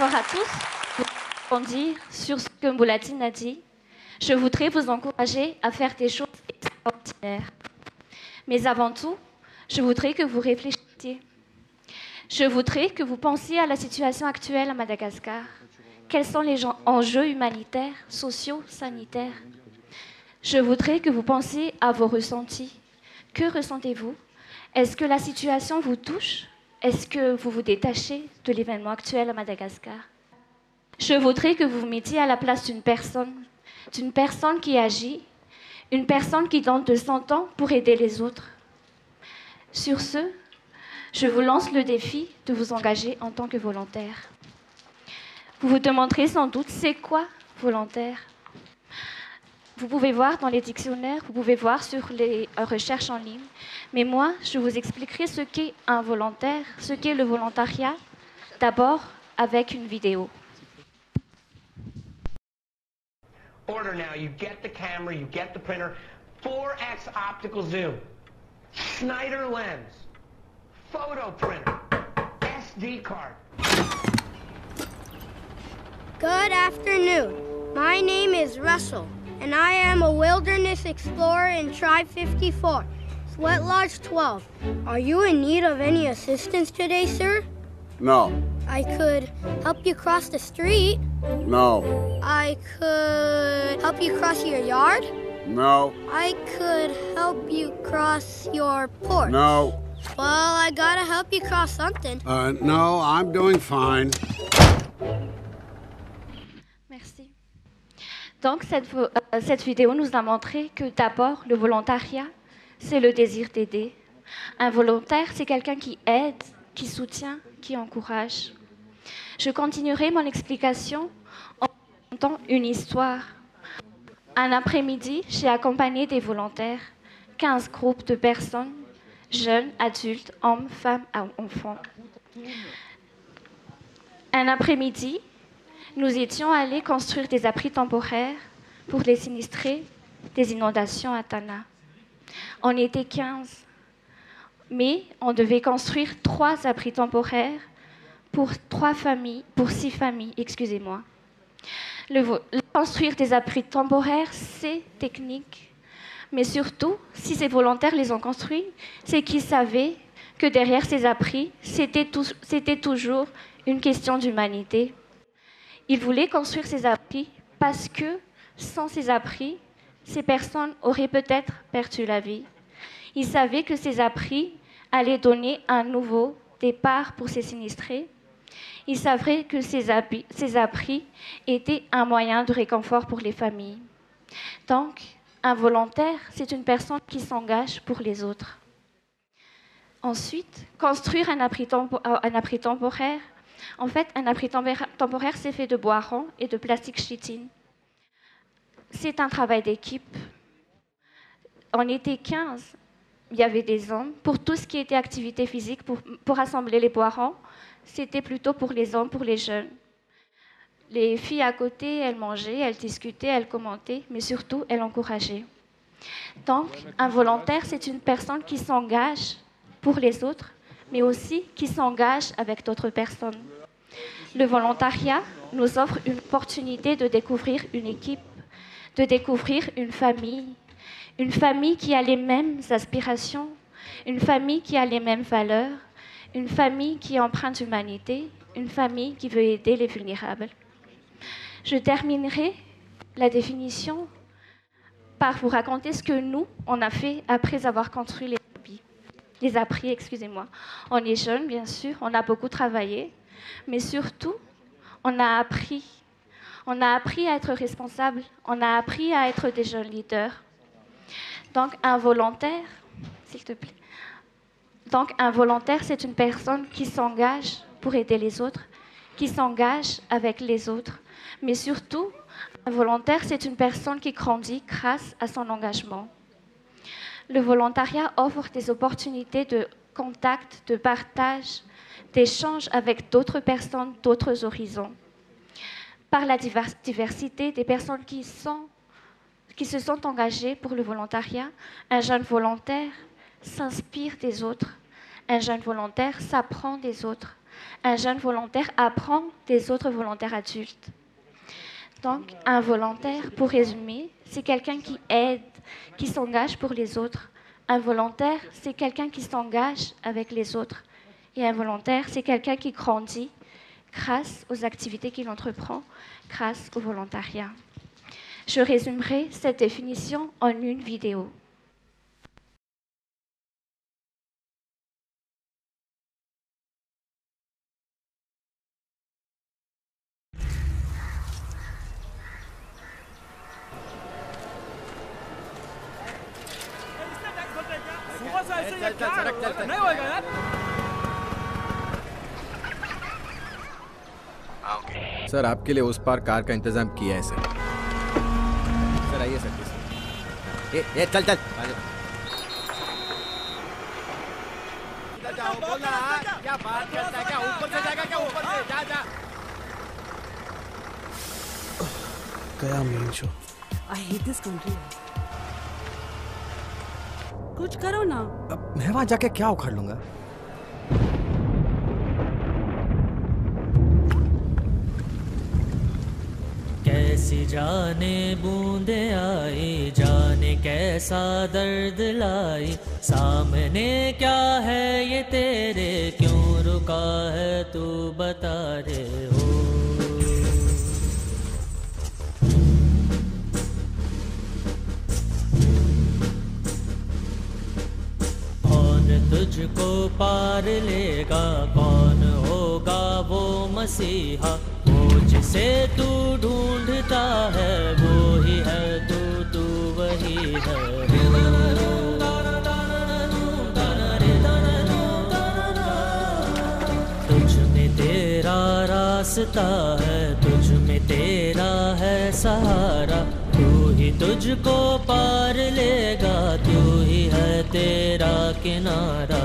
Bonsoir à tous. Pour rebondir sur ce que Mouladine a dit, je voudrais vous encourager à faire des choses extraordinaires. Mais avant tout, je voudrais que vous réfléchissiez. Je voudrais que vous pensiez à la situation actuelle à Madagascar. Quels sont les enjeux humanitaires, sociaux, sanitaires? Je voudrais que vous pensiez à vos ressentis. Que ressentez-vous? Est-ce que la situation vous touche? Est-ce que vous vous détachez de l'événement actuel à Madagascar? Je voudrais que vous vous mettiez à la place d'une personne qui agit, une personne qui donne de son temps pour aider les autres. Sur ce, je vous lance le défi de vous engager en tant que volontaire. Vous vous demanderez sans doute, c'est quoi volontaire? Vous pouvez voir dans les dictionnaires, vous pouvez voir sur les recherches en ligne. Mais moi, je vous expliquerai ce qu'est un volontaire, ce qu'est le volontariat, d'abord avec une vidéo. Order now, you get the camera, you get the printer, 4x optical zoom, Schneider lens, photo printer, SD card. Good afternoon. My name is Russell, and I am a wilderness explorer in Tribe 54, Sweat Lodge 12. Are you in need of any assistance today, sir? No. I could help you cross the street. No. I could help you cross your yard. No. I could help you cross your porch. No. Well, I gotta help you cross something. No, I'm doing fine. Merci. Donc, cette vidéo nous a montré que d'abord, le volontariat, c'est le désir d'aider. Un volontaire, c'est quelqu'un qui aide, qui soutient, qui encourage. Je continuerai mon explication en racontant une histoire. Un après-midi, j'ai accompagné des volontaires, 15 groupes de personnes, jeunes, adultes, hommes, femmes, enfants. Un après-midi, nous étions allés construire des abris temporaires pour les sinistrés des inondations à Tana. On était 15, mais on devait construire 3 abris temporaires pour 6 familles, excusez-moi. Construire des abris temporaires, c'est technique. Mais surtout, si ces volontaires les ont construits, c'est qu'ils savaient que derrière ces abris, c'était toujours une question d'humanité. Ils voulaient construire ces abris parce que sans ces abris, ces personnes auraient peut-être perdu la vie. Ils savaient que ces abris allaient donner un nouveau départ pour ces sinistrés. Ils savaient que ces abris étaient un moyen de réconfort pour les familles. Donc, un volontaire, c'est une personne qui s'engage pour les autres. Ensuite, construire un abri temporaire. En fait, un abri temporaire, c'est fait de bois rond et de plastique chitine. C'est un travail d'équipe. On était 15. Il y avait des hommes. Pour tout ce qui était activité physique, pour assembler les bois ronds, c'était plutôt pour les hommes, pour les jeunes. Les filles à côté, elles mangeaient, elles discutaient, elles commentaient, mais surtout, elles encourageaient. Donc, un volontaire, c'est une personne qui s'engage pour les autres, mais aussi qui s'engage avec d'autres personnes. Le volontariat nous offre une opportunité de découvrir une équipe, de découvrir une famille qui a les mêmes aspirations, une famille qui a les mêmes valeurs, une famille qui est empreinte d'humanité, une famille qui veut aider les vulnérables. Je terminerai la définition par vous raconter ce que nous, on a fait après avoir construit les abris. On est jeunes, bien sûr, on a beaucoup travaillé, mais surtout, on a appris à être responsables, on a appris à être des jeunes leaders. Donc, un volontaire, s'il te plaît. Donc, un volontaire, c'est une personne qui s'engage pour aider les autres, qui s'engage avec les autres. Mais surtout, un volontaire, c'est une personne qui grandit grâce à son engagement. Le volontariat offre des opportunités de contact, de partage, d'échange avec d'autres personnes, d'autres horizons. Par la diversité des personnes qui se sont engagées pour le volontariat, un jeune volontaire s'inspire des autres. Un jeune volontaire s'apprend des autres. Un jeune volontaire apprend des autres volontaires adultes. Donc, un volontaire, pour résumer, c'est quelqu'un qui aide, qui s'engage pour les autres. Un volontaire, c'est quelqu'un qui s'engage avec les autres. Et un volontaire, c'est quelqu'un qui grandit grâce aux activités qu'il entreprend, grâce au volontariat. Je résumerai cette définition en une vidéo. Sir, आपके लिए उस पार कार का इंतजाम किया है sir. Sir आइए सर। ए चल चल जाओ, बोलना क्या बात करता है, क्या ऊपर से जाएगा, क्या ऊपर से जा जा। गया main show. I hate this country. कुछ करो ना। अब मैं वहां जाके क्या उखाड़ लूंगा? कैसी जाने बूंदे आई, जाने कैसा दर्द लाई, सामने क्या है ये तेरे, क्यों रुका है तू बता रे हो। तुझको पार लेगा, कौन होगा वो मसीहा, वो जिसे तू ढूंढता है, वो ही है तू वही है। तुझ में तेरा रास्ता है, तुझ में तेरा है सहारा, तू ही तुझको पार लेगा, तू ही है तेरा किनारा।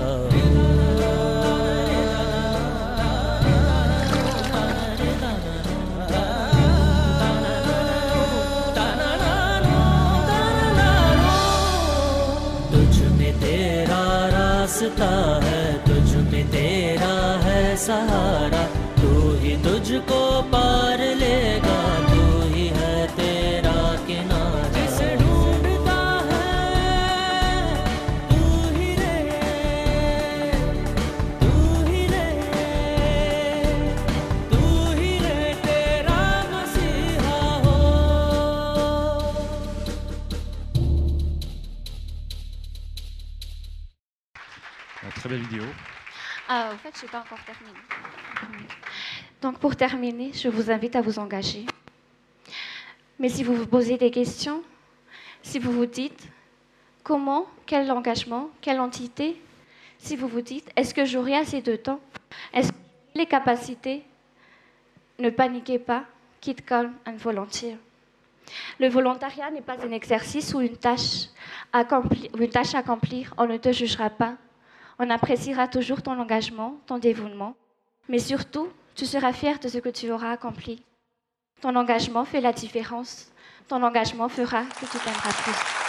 तुझ में तेरा रास्ता है, तुझ में तेरा है सहारा, तू ही तुझको पार लेगा, तू ही है तेरा किनारा। जिसे ढूंढता है तू ही रे, तू ही रे, तू ही रे तेरा मसीहा हो। Très belle vidéo. En fait, je n'ai pas encore terminé. Donc, pour terminer, je vous invite à vous engager. Mais si vous vous posez des questions, si vous vous dites comment, quel engagement, quelle entité, si vous vous dites est-ce que j'aurai assez de temps, est-ce que j'ai les capacités, ne paniquez pas, keep calm and volunteer. Le volontariat n'est pas un exercice ou une tâche à accomplir, on ne te jugera pas. On appréciera toujours ton engagement, ton dévouement, mais surtout, tu seras fier de ce que tu auras accompli. Ton engagement fait la différence. Ton engagement fera que tu t'aimeras plus.